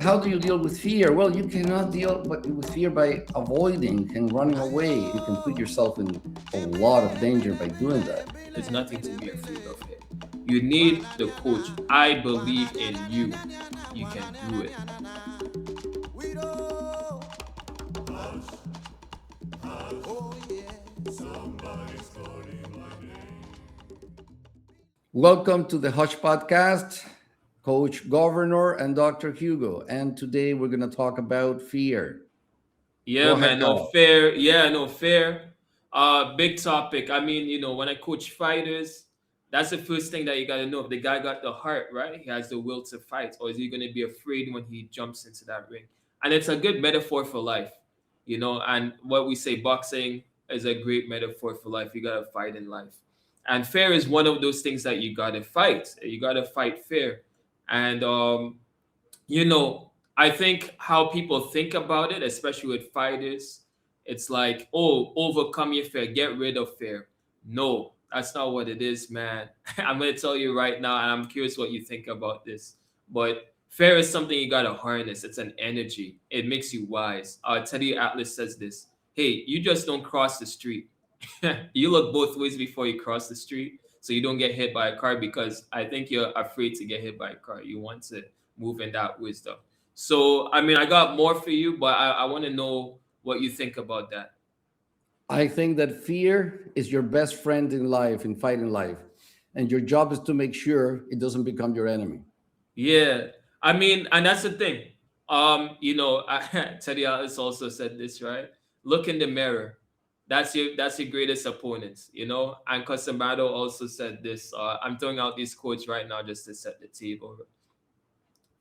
how do you deal with fear? Well, you cannot deal with fear by avoiding and running away. You can put yourself in a lot of danger by doing that. There's nothing to be afraid of here. You need the coach. I believe in you. You can do it. Welcome to the Hush Podcast, Coach Governor and Dr. Hugo. And today we're going to talk about fear. Yeah, Go ahead, man. No Carl. fair. Yeah, no fair. Big topic. I mean, when I coach fighters, that's the first thing that you gotta know. If the guy got the heart, right? He has the will to fight, or is he gonna be afraid when he jumps into that ring? And it's a good metaphor for life, And what we say, boxing is a great metaphor for life. You gotta fight in life, and fair is one of those things that you gotta fight. You gotta fight fair, and you know, I think how people think about it, especially with fighters, it's like, oh, overcome your fear, get rid of fear. No, that's not what it is, man. I'm gonna tell you right now, and I'm curious what you think about this. But fear is something you gotta harness. It's an energy. It makes you wise. Teddy Atlas says this. Hey, you just don't cross the street. You look both ways before you cross the street, so you don't get hit by a car because I think you're afraid to get hit by a car. You want to move in that wisdom. So, I mean, I got more for you, but I want to know what you think about that. I think that fear is your best friend in life, in fighting life. And your job is to make sure it doesn't become your enemy. Yeah, I mean, and that's the thing. Teddy Atlas also said this, right? Look in the mirror. That's your greatest opponent. And Casamado also said this. I'm throwing out these quotes right now just to set the table.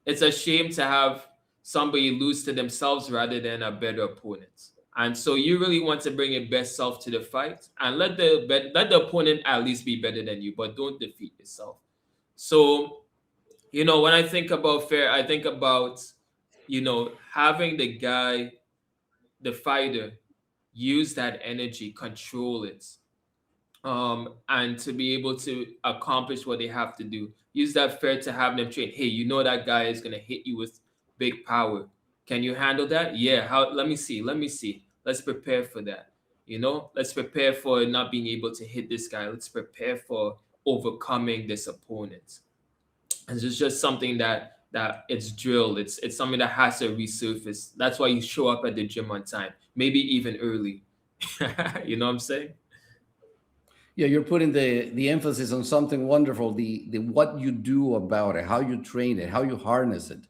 It's a shame to have somebody lose to themselves rather than a better opponent. And so you really want to bring your best self to the fight and let the opponent at least be better than you, but don't defeat yourself. So, when I think about fair, I think about, having the fighter, use that energy, control it, and to be able to accomplish what they have to do. Use that fair to have them train. Hey, that guy is gonna hit you with big power. Can you handle that? Yeah. How? Let me see. Let me see. Let's prepare for that. Let's prepare for not being able to hit this guy. Let's prepare for overcoming this opponent. And it's just something that it's drilled. It's something that has to resurface. That's why you show up at the gym on time, maybe even early. You know what I'm saying? Yeah, you're putting the emphasis on something wonderful, the what you do about it, how you train it, how you harness it.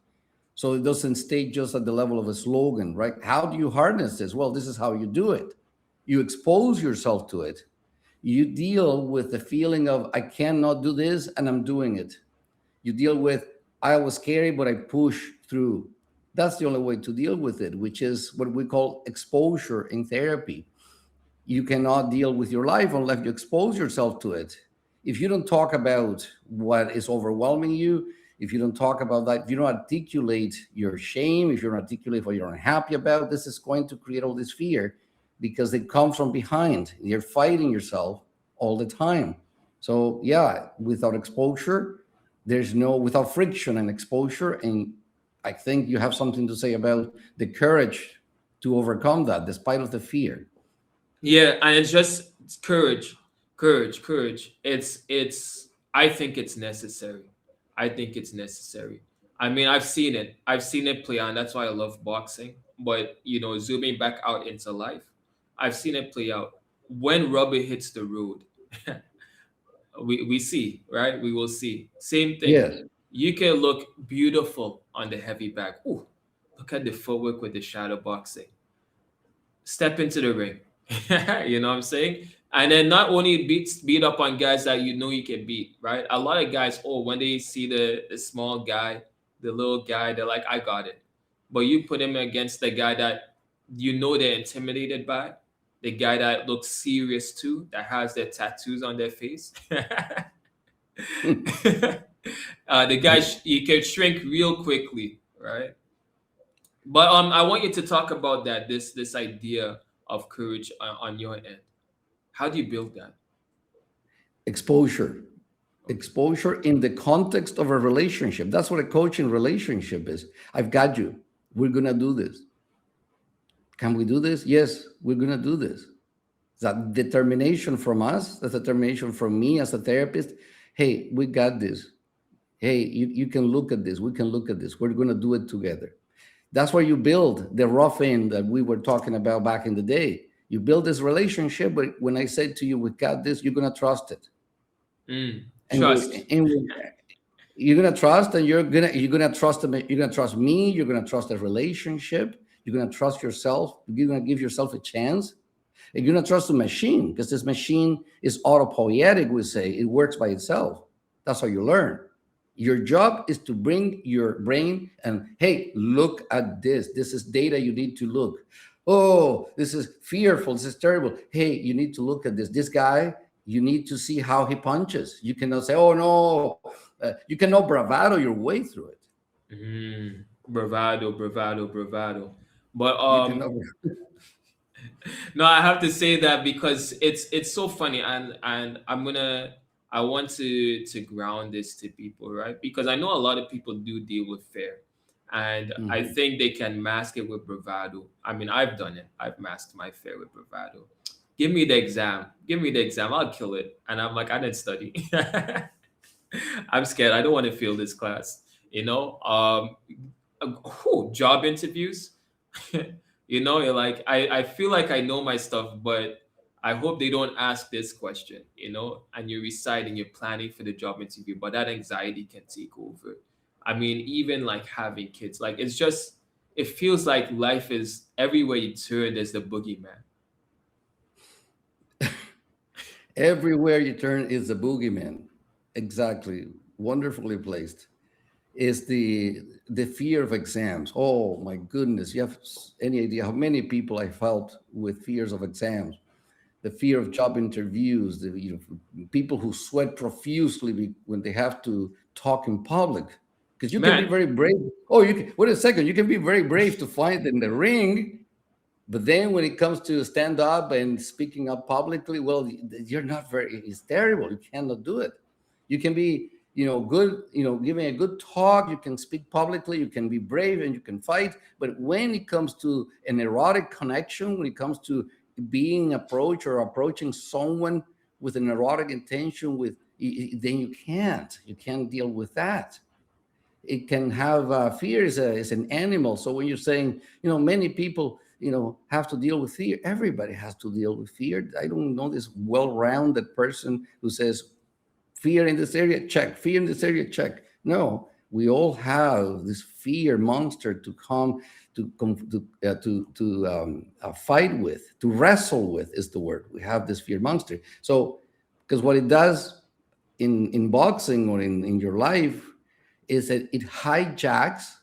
So it doesn't stay just at the level of a slogan, right? How do you harness this? Well, this is how you do it. You expose yourself to it. You deal with the feeling of I cannot do this and I'm doing it. You deal with I was scary, but I push through. That's the only way to deal with it, which is what we call exposure in therapy. You cannot deal with your life unless you expose yourself to it. If you don't talk about what is overwhelming you, if you don't talk about that, if you don't articulate your shame, if you don't articulate what you're unhappy about, this is going to create all this fear because it comes from behind. You're fighting yourself all the time. So, yeah, without exposure, without friction and exposure. And I think you have something to say about the courage to overcome that despite of the fear. Yeah, and it's just courage, courage, courage. It's. I think it's necessary. I think it's necessary. I mean, I've seen it. I've seen it play out. And that's why I love boxing. But zooming back out into life, I've seen it play out. When rubber hits the road, we see, right? We will see. Same thing. Yes. You can look beautiful on the heavy bag. Ooh, look at the footwork with the shadow boxing. Step into the ring. You know what I'm saying? And then not only beat up on guys that you can beat, right? A lot of guys, when they see the small guy, the little guy, they're like, I got it. But you put him against the guy that they're intimidated by, the guy that looks serious too, that has their tattoos on their face. The guy you can shrink real quickly, right? But I want you to talk about that this idea of courage on your end. How do you build that? Exposure. Exposure in the context of a relationship. That's what a coaching relationship is. I've got you. We're going to do this. Can we do this? Yes, we're going to do this. That determination from us, that determination from me as a therapist. Hey, we got this. Hey, you can look at this. We can look at this. We're going to do it together. That's where you build the rough end that we were talking about back in the day. You build this relationship, but when I said to you, we got this, you're going to trust it. And, Trust. you're gonna trust, and you're gonna trust them. You're gonna trust me. You're gonna trust the relationship. You're gonna trust yourself. You're gonna give yourself a chance. And you're gonna trust the machine, because this machine is autopoietic. We say it works by itself. That's how you learn. Your job is to bring your brain and, hey, look at this. This is data you need to look. Oh, this is fearful. This is terrible. Hey, you need to look at this. This guy, you need to see how he punches. You cannot say, oh no, you cannot bravado your way through it. Bravado, bravado, bravado. But You cannot. no, I have to say that because it's so funny, and I want to ground this to people, right? Because I know a lot of people do deal with fear, and I Mhm. think they can mask it with bravado. I mean, I've done it. I've masked my fear with bravado. Give me the exam. Give me the exam. I'll kill it. And I'm like, I didn't study. I'm scared. I don't want to fail this class. You know, job interviews. You're like, I feel like I know my stuff, but I hope they don't ask this question, and you're reciting, you're planning for the job interview, but that anxiety can take over. I mean, even like having kids, like it feels like life is everywhere you turn, there's the boogeyman. Everywhere you turn is the boogeyman. Exactly. Wonderfully placed. Is the fear of exams. Oh my goodness. You have any idea how many people I felt with fears of exams? The fear of job interviews, people who sweat profusely when they have to talk in public. Because you can be Man, very brave. Oh, you can, wait a second. You can be very brave to fight in the ring, but then when it comes to stand up and speaking up publicly, well, you're not very, it's terrible. You cannot do it. You can be, good, giving a good talk. You can speak publicly. You can be brave and you can fight. But when it comes to an erotic connection, when it comes to being approached or approaching someone with an erotic intention, then you can't deal with that. It can have fear is an animal. So when you're saying, many people, have to deal with fear, everybody has to deal with fear. I don't know this well-rounded person who says fear in this area, check, fear in this area, check. No, we all have this fear monster to come to fight with, to wrestle with is the word. We have this fear monster. So because what it does in boxing or in your life is that it hijacks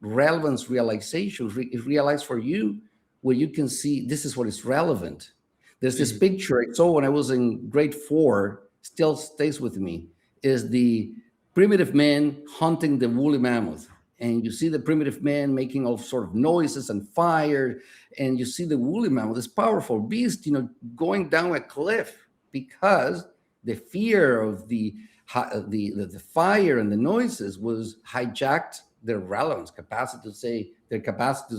relevance realization. It realizes for you where you can see this is what is relevant. There's this mhm, picture I saw when I was in grade 4, still stays with me, is the primitive man hunting the woolly mammoth. And you see the primitive man making all sort of noises and fire, and you see the woolly mammoth, this powerful beast, going down a cliff because the fear of the fire and the noises was hijacked their relevance capacity to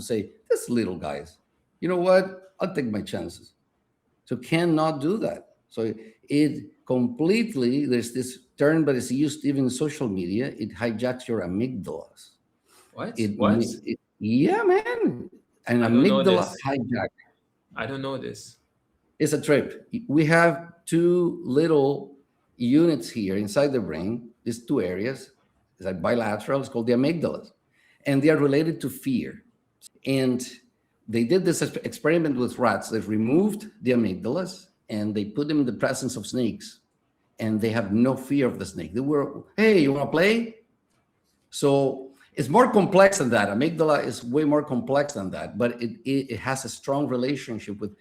say this little guys, you know what, I'll take my chances. So cannot do that. So it completely, there's this term that is used even in social media, it hijacks your amygdalas. what? Yeah, man, an I don't know amygdala this. hijack. I don't know this. It's a trip. We have two little units here inside the brain, these two areas, it's like bilateral, it's called the amygdalas, and they are related to fear. And they did this experiment with rats. They removed the amygdalas and they put them in the presence of snakes, and they have no fear of the snake. They were, hey, you want to play? So it's more complex than that. Amygdala is way more complex than that, but it has a strong relationship with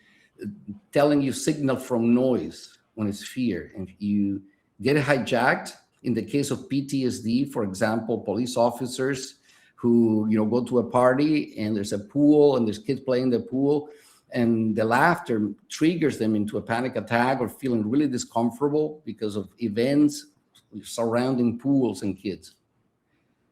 telling you signal from noise when it's fear. And you get hijacked, in the case of PTSD, for example, police officers who go to a party and there's a pool and there's kids playing in the pool, and the laughter triggers them into a panic attack or feeling really discomfortable because of events surrounding pools and kids.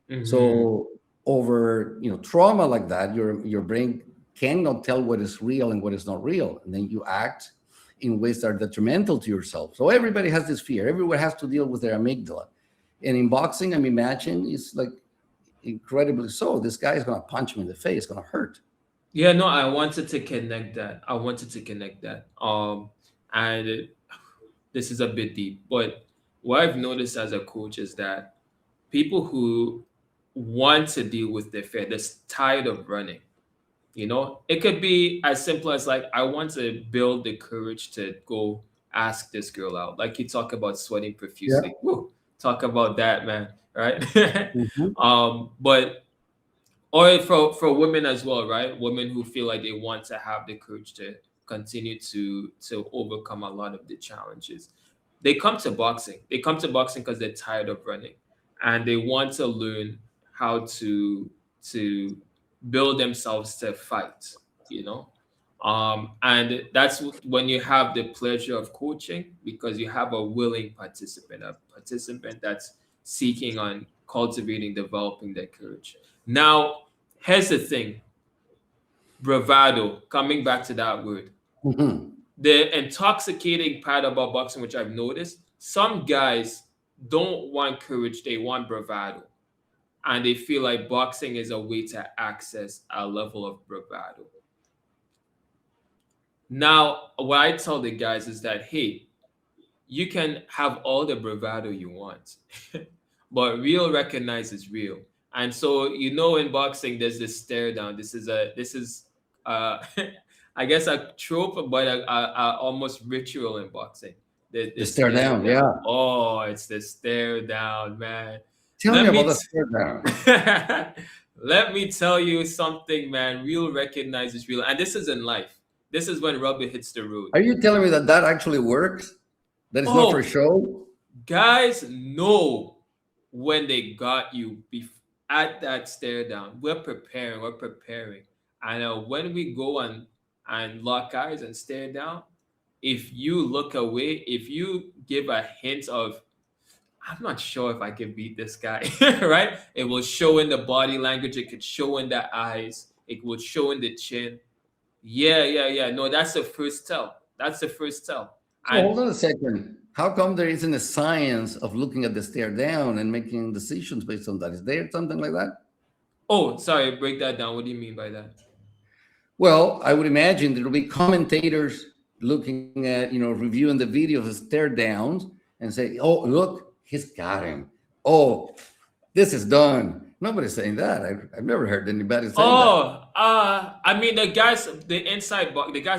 Mm-hmm. So over trauma like that, your brain cannot tell what is real and what is not real, and then you act in ways that are detrimental to yourself. So everybody has this fear. Everyone has to deal with their amygdala, and in boxing, I mean, imagine it's like incredibly so. This guy is gonna punch me in the face, it's gonna hurt. Yeah, no, I wanted to connect that. And this is a bit deep, but what I've noticed as a coach is that people who want to deal with their fear, they're tired of running. It could be as simple as like, I want to build the courage to go ask this girl out. Like you talk about sweating Yeah. profusely. Woo, talk about that, man. Right? Mhm. But or for women as well, right? Women who feel like they want to have the courage to continue to overcome a lot of the challenges. They come to boxing because they're tired of running, and they want to learn how to build themselves to fight, you know and that's when you have the pleasure of coaching, because you have a willing participant, a participant that's seeking on cultivating, developing their courage. Now, here's the thing: bravado, coming back to that word. Mhm. The intoxicating part about boxing, which I've noticed, some guys don't want courage, they want bravado. And they feel like boxing is a way to access a level of bravado. Now, what I tell the guys is that, hey, you can have all the bravado you want, but real recognizes real. And so, in boxing, there's this stare down. This is I guess a trope, but a almost ritual in boxing. The The stare stare down, down. yeah. Oh, it's the stare down, man. Tell me Let about me the stare down. let me tell you something, man. Real recognizes real, and this is in life. This is when rubber hits the road. Are you telling me that that actually works? That is not for Oh, show? guys know when they got you at that stare down. We're preparing. And when we go and lock eyes and stare down, if you look away, if you give a hint of, I'm not sure if I can beat this guy, right? It will show in the body language, it could show in the eyes, it will show in the chin. Yeah, yeah, yeah. No, that's the first tell. That's the first tell. So And hold on a second. How come there isn't a science of looking at the stare down and making decisions based on that? Is there something like that? oh, sorry, break that down. What do you mean by that? Well, I would imagine there will be commentators looking at, reviewing the videos of stare downs and say, oh, look, he's got him. Oh, this is done. Nobody's saying that. I've never heard anybody saying that. Oh, I mean the guys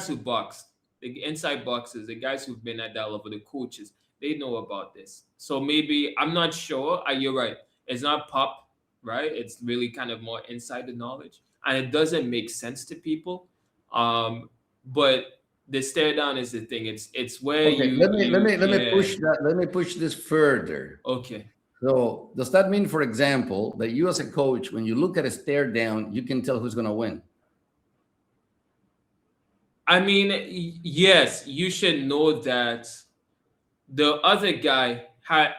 who box, the inside boxers, the guys who've been at that level, the coaches, they know about this. So maybe I'm not sure. You're right. It's not pop, right? It's really kind of more inside the knowledge, and it doesn't make sense to people. But the stare down is the thing. It's where Okay, let me yeah. push that. Let me push this further. Okay. So, does that mean, for example, that you as a coach, when you look at a stare down, you can tell who's going to win? I mean, yes, you should know that the other guy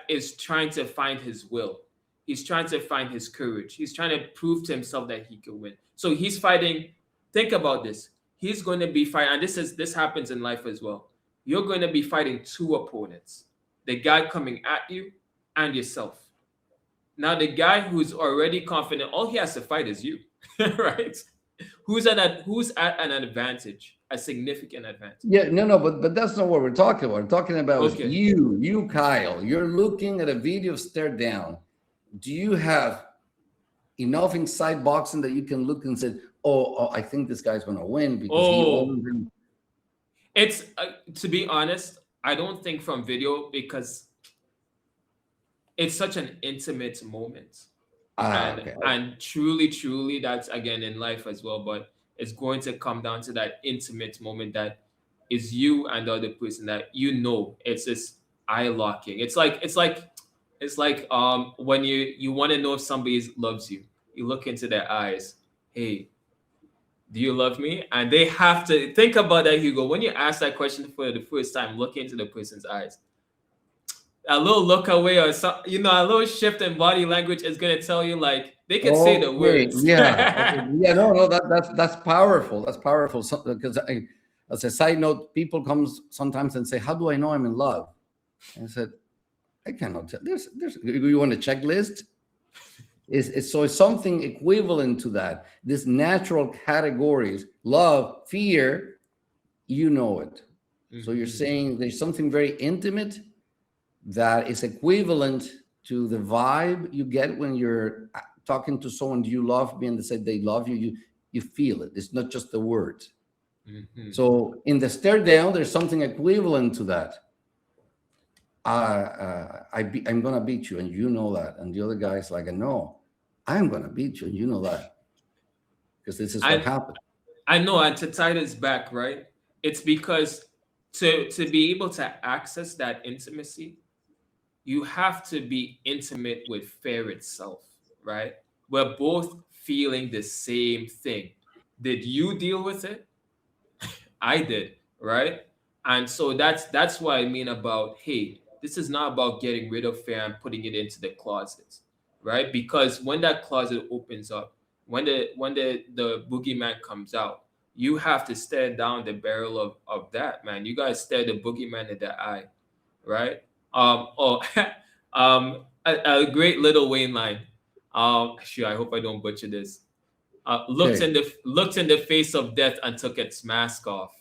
is trying to find his will. He's trying to find his courage. He's trying to prove to himself that he can win. So he's fighting. Think about this. He's going to be fighting, and this happens in life as well. You're going to be fighting two opponents: the guy coming at you and yourself. Now, the guy who's already confident, all he has to fight is you, right? Who's at an advantage, a significant advantage. Yeah, no, no, but that's not what we're talking about. We're talking about is Okay. you, Kyle. You're looking at a video of stare down. Do you have enough inside boxing that you can look and say, "Oh, I think this guy's going to win because he Oh, owns him." it's to be honest, I don't think from video, because it's such an intimate moment, Ah, and okay. and truly, that's again in life as well. But it's going to come down to that intimate moment that is you and the other person, that it's this eye locking. It's like when you want to know if somebody loves you, you look into their eyes. Hey, do you love me? And they have to think about that, Hugo. When you ask that question for the first time, look into the person's eyes. a little look away or some, a little shift in body language is gonna tell you like they could say the Okay, words. yeah, okay, yeah, no, no, that's powerful. That's powerful. So, because as a side note, people comes sometimes and say, "How do I know I'm in love?" And I said, "I cannot tell." There's. You want a checklist? So it's something equivalent to that. These natural categories: love, fear. You know it. So you're Mhm. saying there's something very intimate that is equivalent to the vibe you get when you're talking to someone you love me and they say they love you. You feel it. It's not just the words. Mhm. So in the stare down, there's something equivalent to that. I'm gonna beat you, and you know that. And the other guy's like, no, I'm gonna beat you, and you know that because this is what And happened. I know, and to tie this back, right? It's because to be able to access that intimacy, you have to be intimate with fear itself, right? We're both feeling the same thing. Did you deal with it? I did, right? And so that's what I mean about, hey, this is not about getting rid of fear and putting it into the closet, right? Because when that closet opens up, when the boogeyman comes out, you have to stare down the barrel of that, man. You gotta stare the boogeyman in the eye, right? Oh, a great little Wayne line. Sure, I hope I don't butcher this. Okay. Looked in the face of death and took its mask off.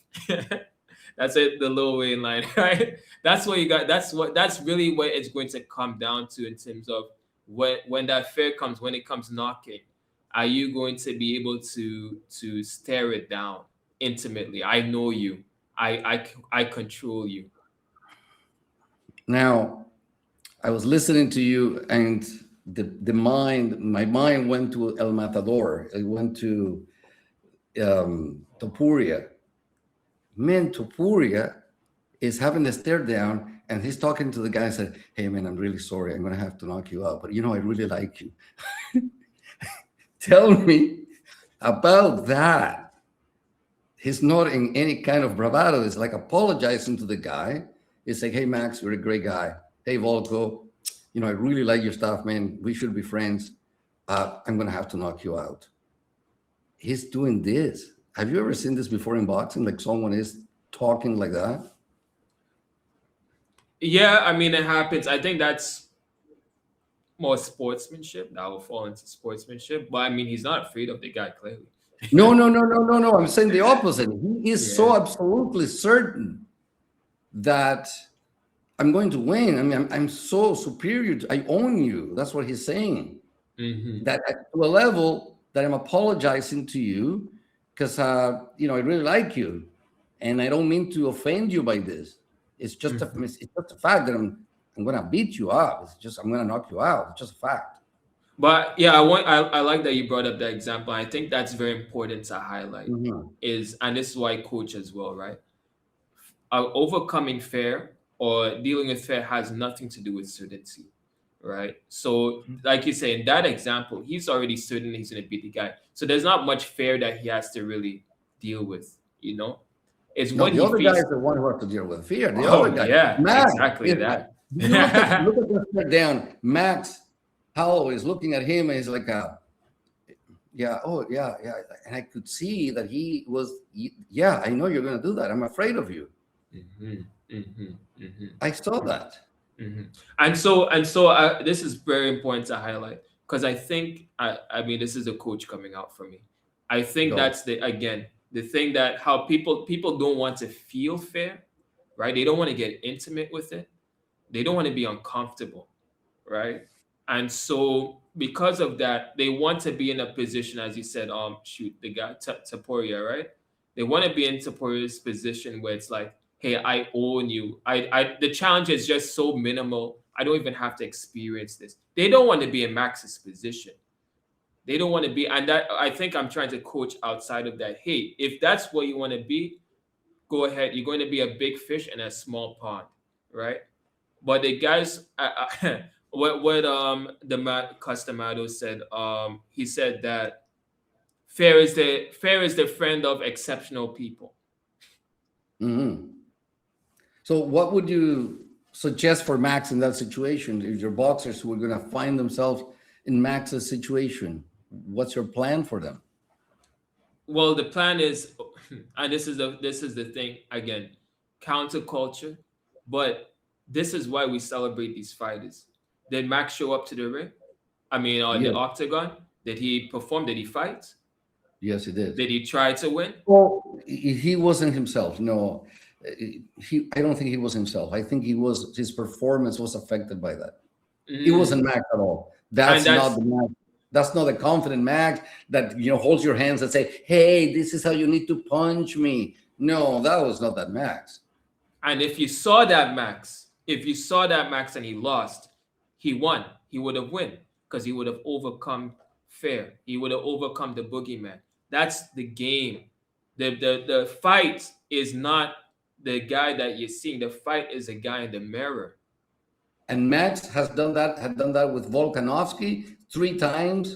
That's it, the Lil Wayne line, right? That's what you got. That's really what it's going to come down to in terms of when that fear comes, when it comes knocking. Are you going to be able to stare it down intimately? I know you. I control you. Now I was listening to you, and my mind went to El Matador. It went to Topuria. Man, Topuria is having a stare down, and he's talking to the guy and said, "Hey, man, I'm really sorry. I'm gonna have to knock you out, but I really like you." Tell me about that. He's not in any kind of bravado. It's like apologizing to the guy. He's like, "Hey, Max, you're a great guy. Hey, Volko, I really like your stuff, man. We should be friends. I'm gonna have to knock you out." He's doing this. Have you ever seen this before in boxing? Like someone is talking like that? Yeah, I mean it happens. I think that's more sportsmanship. That will fall into sportsmanship. But I mean, he's not afraid of the guy clearly. No, no, no, no, no, no. I'm saying the opposite. He is Yeah. so absolutely certain that I'm going to win. I mean, I'm so superior. I own you. That's what he's saying. Hmm. That to a level that I'm apologizing to you because I really like you, and I don't mean to offend you by this. It's just a fact that I'm gonna beat you up. It's just I'm gonna knock you out. It's just a fact. But yeah, I like that you brought up that example. I think that's very important to highlight. Mhm. Is and this is why I coach as well, right? Overcoming fear or dealing with fear has nothing to do with certainty, right? So, like you say, in that example, he's already certain he's gonna beat the guy. So there's not much fear that he has to really deal with, you know? It's No, when the he other guy feels, is the one who has to deal with fear. The oh other guy, yeah, Max, exactly is like, that. you look at the stare down. Max Howell is looking at him, and he's like, yeah, oh yeah, yeah. And I could see that he was, yeah, I know you're gonna do that. I'm afraid of you. Hmm. Hmm. Hmm. I saw that. Hmm. And so this is very important to highlight because I think I mean this is a coach coming out for me. I think Go. that's the again the thing that how people don't want to feel fair, right? They don't want to get intimate with it. They don't want to be uncomfortable, right? And so because of that, they want to be in a position, as you said, shoot, the guy Taporia, right? They want to be in Taporia's position where it's like, hey, I own you. The challenge is just so minimal. I don't even have to experience this. They don't want to be in Max's position. They don't want to be, and that I think I'm trying to coach outside of that. Hey, if that's what you want to be, go ahead. You're going to be a big fish in a small pond, right? But the guys, what the Customado said, he said that fair is the friend of exceptional people. Hmm. So what would you suggest for Max in that situation? If your boxers who are going to find themselves in Max's situation, what's your plan for them? Well, the plan is, and this is the thing again, counterculture, but this is why we celebrate these fighters. Did Max show up to the ring? I mean, the Yes, octagon. Did he perform? Did he fight? yes, he did. Did he try to win? Well, he wasn't himself. No, he. I don't think he was himself. I think he was. His performance was affected by that. He wasn't Mm. Max at all. And That's not that's the Max. That's not the confident Max that holds your hands and say, "Hey, this is how you need to punch me." No, that was not that Max. And if you saw that Max, and he lost, he won. He would have won because he would have overcome fear. He would have overcome the boogeyman. That's the game. The fight is not the guy that you're seeing. The fight is a guy in the mirror. And Max has done that. Had done that with Volkanovski 3 times.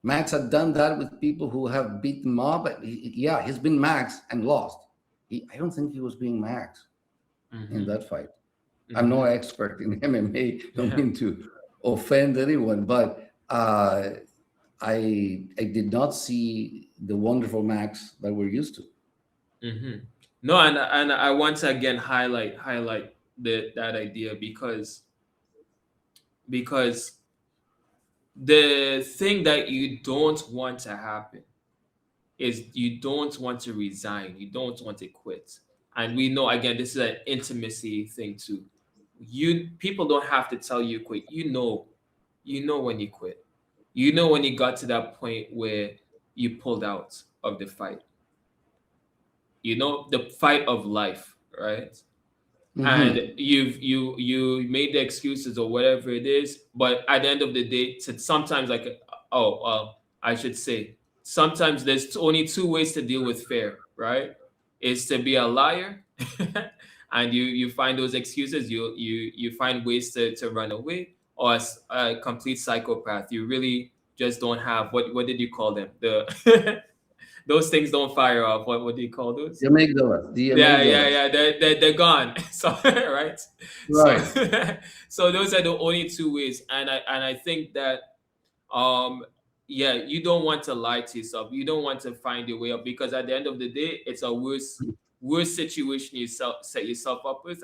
Max had done that with people who have beaten him up. Yeah, he's been Max and lost. I don't think he was being Max in Hmm. that fight. I'm no Hmm. expert in MMA. Don't Yeah. mean to offend anyone, but I did not see the wonderful Max that we're used to. Hmm. No, and I want to again highlight that idea because the thing that you don't want to happen is you don't want to resign, you don't want to quit. And we know again this is an intimacy thing too. You people don't have to tell you quit. You know when you quit. You know when you got to that point where you pulled out of the fight. You know the fight of life, right? And Hmm. you made the excuses or whatever it is, but at the end of the day, sometimes like, oh, I should say, sometimes there's only two ways to deal with fear, right? Is to be a liar, and you find those excuses, you find ways to run away, or as a complete psychopath, you really just don't have what did you call them, the those things don't fire off. What do you call those? The amygdala, the Yeah, yeah, amygdalas. yeah. They're gone. So right. So Right. so those are the only two ways. And I think that um yeah, you don't want to lie to yourself. You don't want to find your way up because at the end of the day, it's a worse situation you set yourself up with.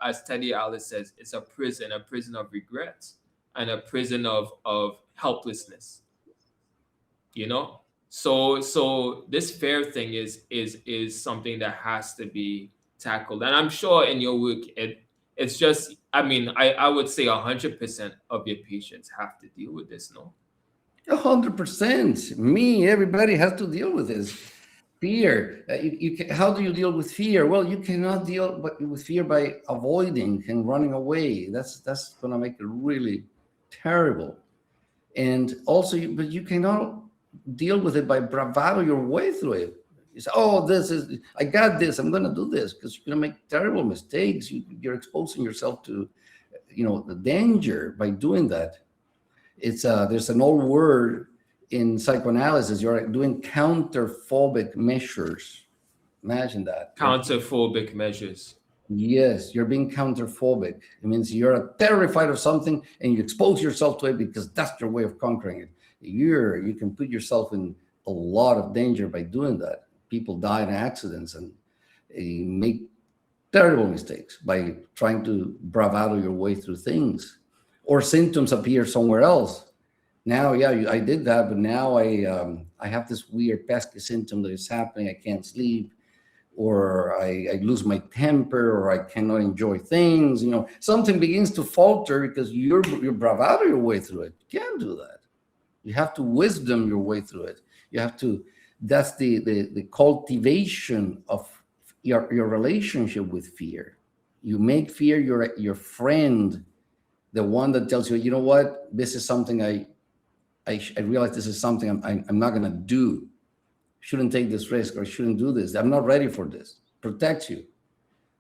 As Teddy Alice says, it's a prison of regrets, and a prison of helplessness. You know, so this fair thing is something that has to be tackled, and I'm sure in your work it's just, I mean, I would say 100% of your patients have to deal with this, no? 100%. Me, everybody has to deal with this. Fear. How do you deal with fear? Well, you cannot deal with fear by avoiding and running away. That's going to make it really terrible. And also, but you cannot deal with it by bravado your way through it. You say, "Oh, I got this. I'm going to do this," because you're going to make terrible mistakes. You're exposing yourself to, the danger by doing that. It's There's an old word in psychoanalysis. You're doing counterphobic measures. Imagine that. Counterphobic measures. Yes, you're being counterphobic. It means you're terrified of something and you expose yourself to it because that's your way of conquering it. You can put yourself in a lot of danger by doing that. People die in accidents and make terrible mistakes by trying to bravado your way through things, or symptoms appear somewhere else. Now, yeah, I did that, but now I have this weird pesky symptom that is happening. I can't sleep, or I lose my temper, or I cannot enjoy things. Something begins to falter because you're bravado your way through it. You can't do that. You have to wisdom your way through it. You have to. That's the cultivation of your relationship with fear. You make fear your friend, the one that tells you, you know what, this is something I realize this is something I'm not going to do. Shouldn't take this risk, or shouldn't do this. I'm not ready for this. Protects you,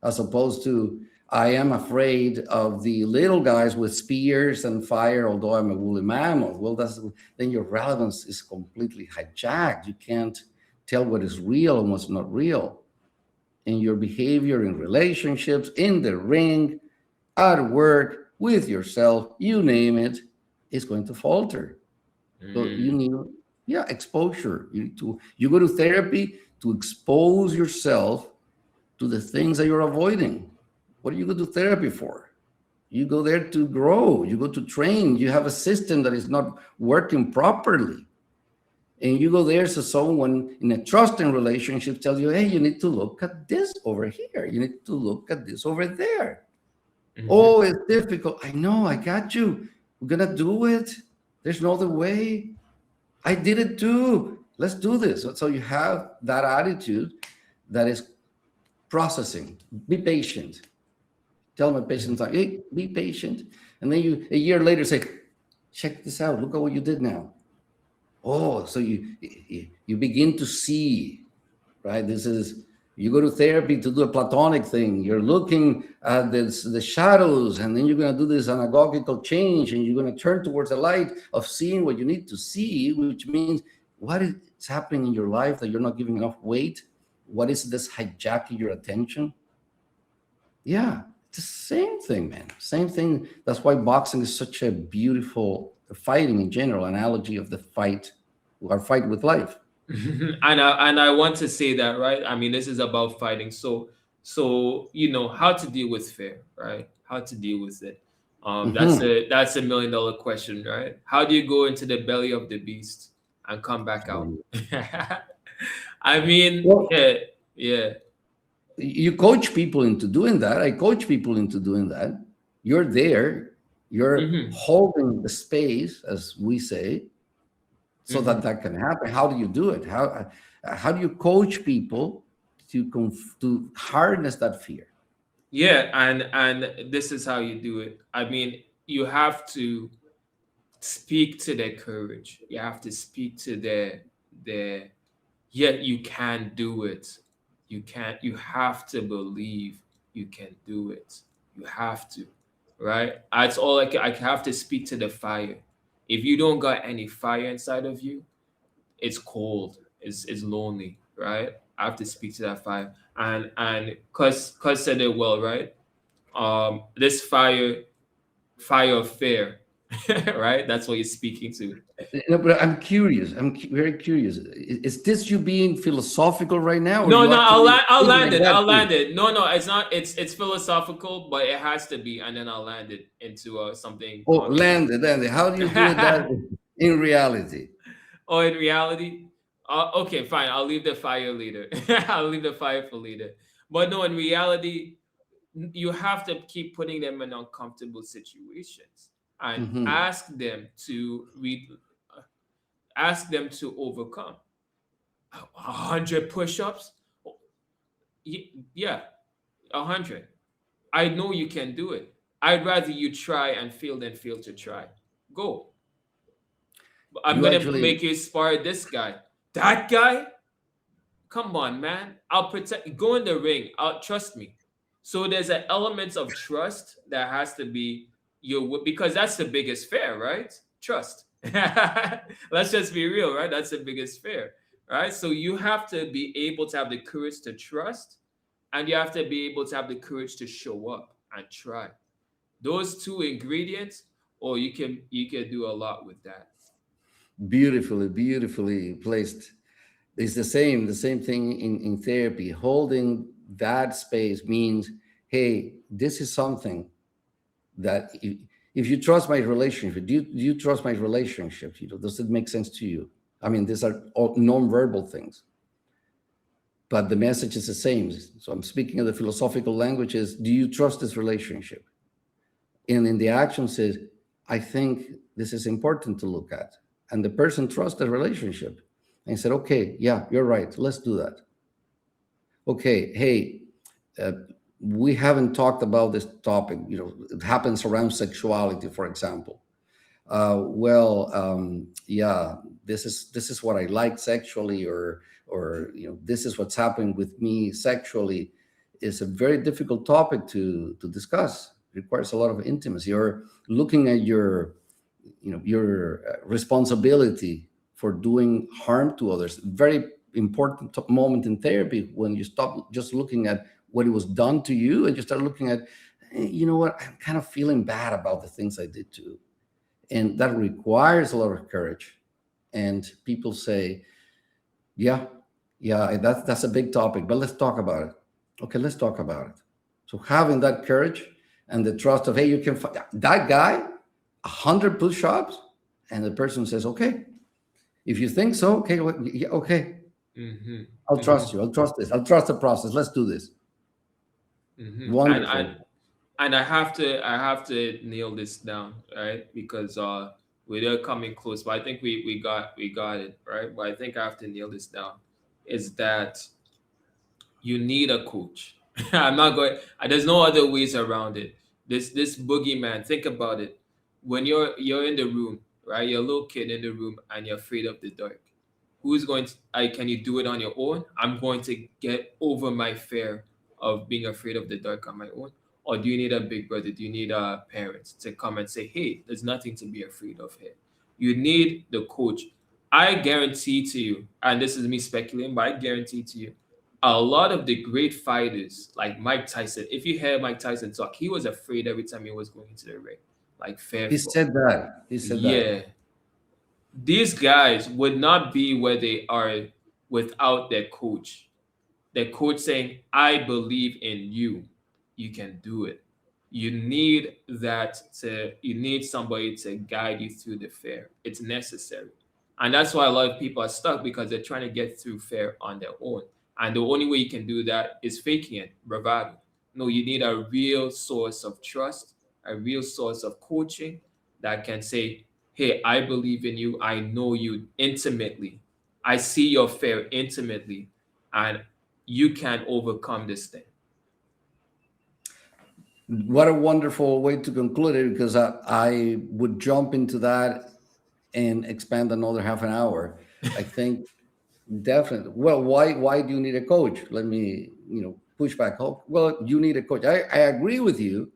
as opposed to I am afraid of the little guys with spears and fire, although I'm a woolly mammoth. Well, then your relevance is completely hijacked. You can't tell what is real and what's not real in your behavior, in relationships, in the ring. at work, with yourself, you name it, it's going to falter. So you Mm. need, yeah, exposure. You go to therapy to expose yourself to the things that you're avoiding. What do you go to therapy for? You go there to grow. You go to train. You have a system that is not working properly, and you go there so someone in a trusting relationship tells you, hey, you need to look at this over here. You need to look at this over there. Mhm. Oh, it's difficult. I know, I got you. We're gonna do it. There's no other way. I did it too. Let's do this. So you have that attitude that is processing. Be patient. Tell my patients, like, hey, be patient. And then you a year later say, check this out. Look at what you did now. Oh, so you begin to see, right? This is, you go to therapy to do a platonic thing. You're looking at the shadows, and then you're going to do this anagogical change, and you're going to turn towards the light of seeing what you need to see, which means what is happening in your life that you're not giving enough weight. What is this hijacking your attention? Yeah, it's the same thing, man. Same thing. That's why boxing is such a beautiful, fighting in general, analogy of the fight, our fight with life. And I want to say that, right? I mean, this is about fighting. So how to deal with fear, right? How to deal with it. That's Hmm. a $1 million question, right? How do you go into the belly of the beast and come back out? I mean, Well, yeah, yeah. you coach people into doing that. I coach people into doing that. You're there, you're Mm-hmm. holding the space, as we say, so that Mm-hmm. that can happen. How do you do it? How do you coach people to harness that fear? Yeah, and this is how you do it. I mean, you have to speak to their courage. You have to speak to their yet you can do it. You have to believe you can do it. You have to, right? That's all I have to speak to the fire. If you don't got any fire inside of you, it's cold, it's lonely, right? I have to speak to that fire. And cuz said it well, right? This fire of fear, right? That's what you're speaking to. No, but I'm curious. Very curious. Is this you being philosophical right now, or No, you no, actually I'll thinking land like it. that I'll too? land it. No, no, it's not. It's philosophical, but it has to be, and then I'll land it into something Oh, concrete. land it. How do you do it that in reality? Or in reality, okay, fine. I'll leave the fire leader. I'll leave the fire for leader. But no, in reality, you have to keep putting them in uncomfortable situations and Hmm. ask them to overcome 100 push-ups. Yeah, 100. I know you can do it. I'd rather you try and fail than fail to try. Go. I'm You gonna actually make you spar this guy. That guy? Come on, man. I'll protect. Go in the ring. Trust me. So there's an element of trust that has to be because that's the biggest fear, right? Trust. Let's just be real, right? That's the biggest fear, right? So you have to be able to have the courage to trust, and you have to be able to have the courage to show up and try. Those two ingredients, or you can do a lot with that. beautifully placed. It's the same thing in therapy. Holding that space means, hey, this is something that if you trust my relationship, do you trust my relationship? Does it make sense to you? I mean, these are all non-verbal things, but the message is the same. So I'm speaking of the philosophical language is, do you trust this relationship? And in the action says, I think this is important to look at. And the person trusts the relationship and said, okay, yeah, you're right. Let's do that. Okay, hey, uh, we haven't talked about this topic. It happens around sexuality, for example. Yeah, this is what I like sexually, or this is what's happening with me sexually. Is a very difficult topic to discuss. It requires a lot of intimacy. You're looking at your responsibility for doing harm to others. Very important moment in therapy when you stop just looking at what it was done to you and you start looking at, you know what, I'm kind of feeling bad about the things I did too. And that requires a lot of courage. And people say, yeah, yeah, that's a big topic, but let's talk about it. Okay, let's talk about it. So having that courage and the trust of, hey, you can that guy 100 push-ups, and the person says, okay, if you think so, okay, well, yeah, okay, Mm-hmm. I'll Mm-hmm. trust you. I'll trust this. I'll trust the process. Let's do this. Mm-hmm. Wonderful. And I have to nail this down, right? Because we're coming close, but I think we got it, right? But I think I have to nail this down. Is that you need a coach. I'm not going. There's no other ways around it. This boogeyman. Think about it. When you're in the room, right? You're a little kid in the room, and you're afraid of the dark. Who's going to? Can you do it on your own? I'm going to get over my fear of being afraid of the dark on my own. Or do you need a big brother? Do you need parents to come and say, "Hey, there's nothing to be afraid of here." You need the coach. I guarantee to you, and this is me speculating, but I guarantee to you, a lot of the great fighters like Mike Tyson, if you hear Mike Tyson talk, he was afraid every time he was going into the ring, like He fearful. said that. He said that. Yeah, these guys would not be where they are without their coach. The coach saying, I believe in you. You can do it. You need somebody to guide you through the fear. It's necessary. And that's why a lot of people are stuck because they're trying to get through fear on their own. And the only way you can do that is faking it, bravado. No, you need a real source of trust, a real source of coaching that can say, hey, I believe in you. I know you intimately. I see your fear intimately. And you can overcome this thing. What a wonderful way to conclude it, because I would jump into that and expand another half an hour. I think definitely. Well, why do you need a coach? Let me, push back. Oh, well, you need a coach. I agree with you,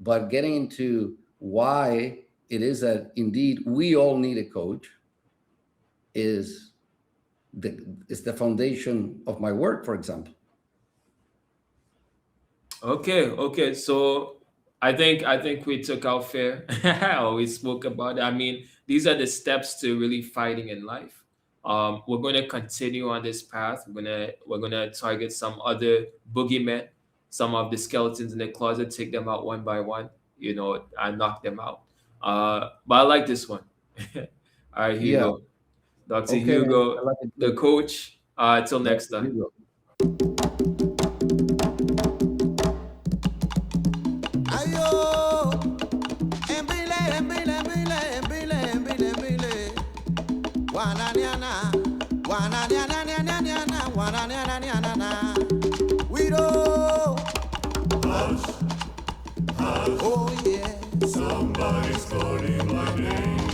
but getting into why it is that indeed we all need a coach is the foundation of my work, for example. Okay. So I think we took our fair. We spoke about it. I mean, these are the steps to really fighting in life. We're gonna continue on this path. We're gonna target some other boogeymen, some of the skeletons in the closet, take them out one by one, and knock them out. But I like this one. All right, Yeah. Hugo. Dr. Okay, man. I Hugo, like it the too. coach. Till next Dr. time. Hugo. Ayo, embile, embile, embile, embile, embile, embile. Wananiana, wananiana, niana, niana, wananiana, niana, na. We do. Hush, hush. Oh yeah. Somebody's calling my name.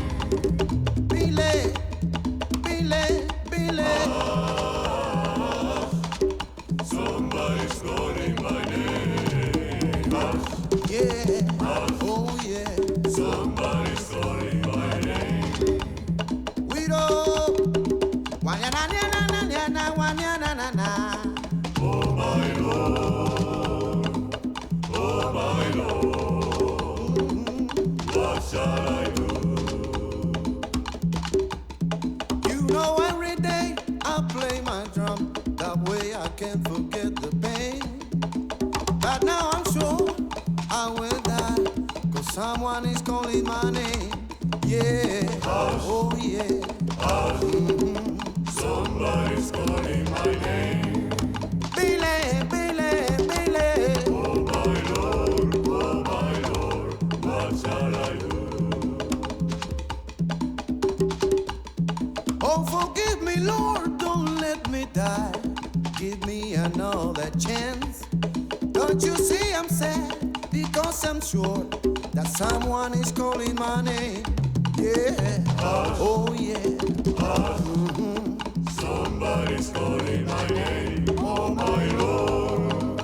Bile, bile, bile. Hush. Somebody's calling my name. Hush. Yeah, oh yeah. Somebody's calling my name. We do. Wanyana na na na wanyana na na. Oh my Lord, oh my Lord. What shall I do? You know every day I play my drum. That way I can forget the pain. But now I'm sure I will die, 'cause someone is calling my name. Yeah, oh yeah. Somebody's calling my name. Billy, Billy, Billy. Oh my Lord, what shall I do? Oh, forgive me, Lord, don't let me die. Give me another chance. Don't you see I'm sad? Because I'm sure that someone is calling my name. Yeah, oh yeah. Somebody's calling my name. Oh my Lord,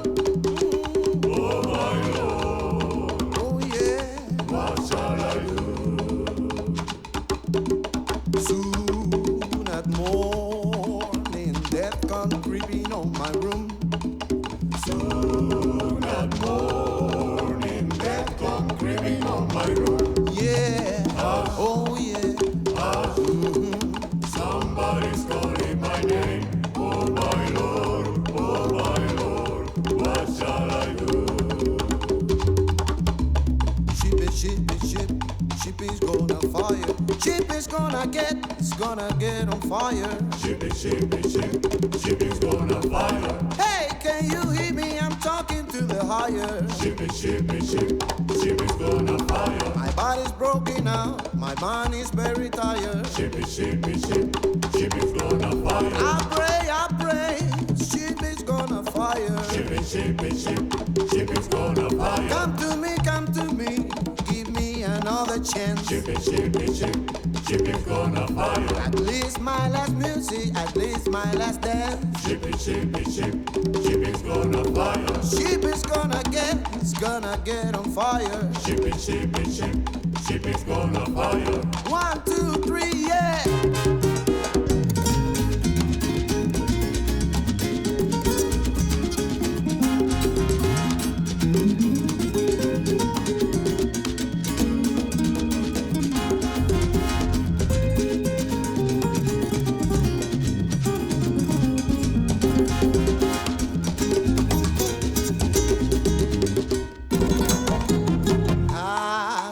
oh my Lord. Oh yeah. What shall I do? Soon at morning, death come creeping on my room. Soon at morning. gonna get, it's gonna get on fire. Ship it, ship it's gonna fire. Hey, can you hear me? I'm talking to the higher. Ship it's gonna fire. My body's broken out, my mind is very tired. Ship it's gonna fire. I pray, ship is gonna fire. Ship it's gonna fire. Come to me, give me another chance. Ship it's gonna fire. At least my last music, at least my last dance. Ship it's gonna fire. Ship is gonna get, it's gonna get on fire. Ship it's gonna fire. 1, 2, 3, yeah.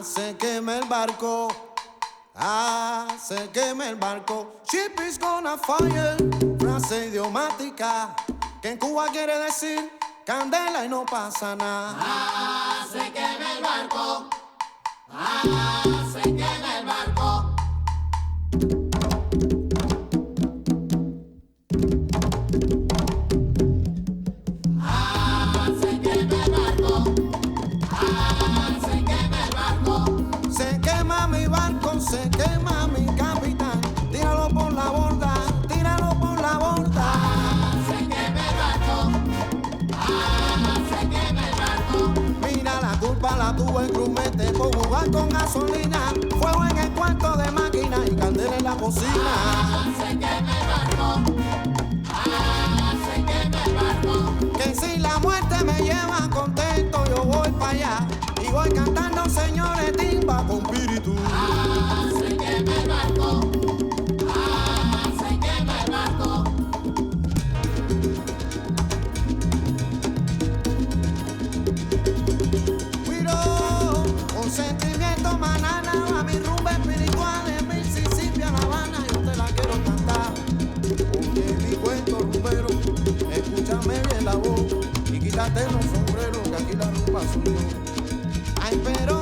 Se quema el barco, se quema el barco. Ship is gonna fire, frase idiomática que en Cuba quiere decir candela y no pasa nada. Se quema el barco, se quema el barco. Se quema el barco, se quema el barco. Se quema mi barco, se quema mi capitán. Tíralo por la borda, tíralo por la borda. Se quema el barco, se quema el barco. Mira, la culpa la tuvo el grumete por jugar con gasolina. Fuego en el cuarto de máquina y candela en la cocina. Se quema el barco, se quema el barco. Que si la muerte me lleva contento, yo voy para allá. Y voy cantando, señores, timba con espíritu. Se quema el barco, se quema el barco. Cuido, con sentimiento manana, a mi rumba espiritual de Mississippi a La Habana, yo te la quiero cantar. Oye mi cuento rumbero, escúchame bien la voz y quítate los sombreros, que aquí la rumba soy yo. Ay, pero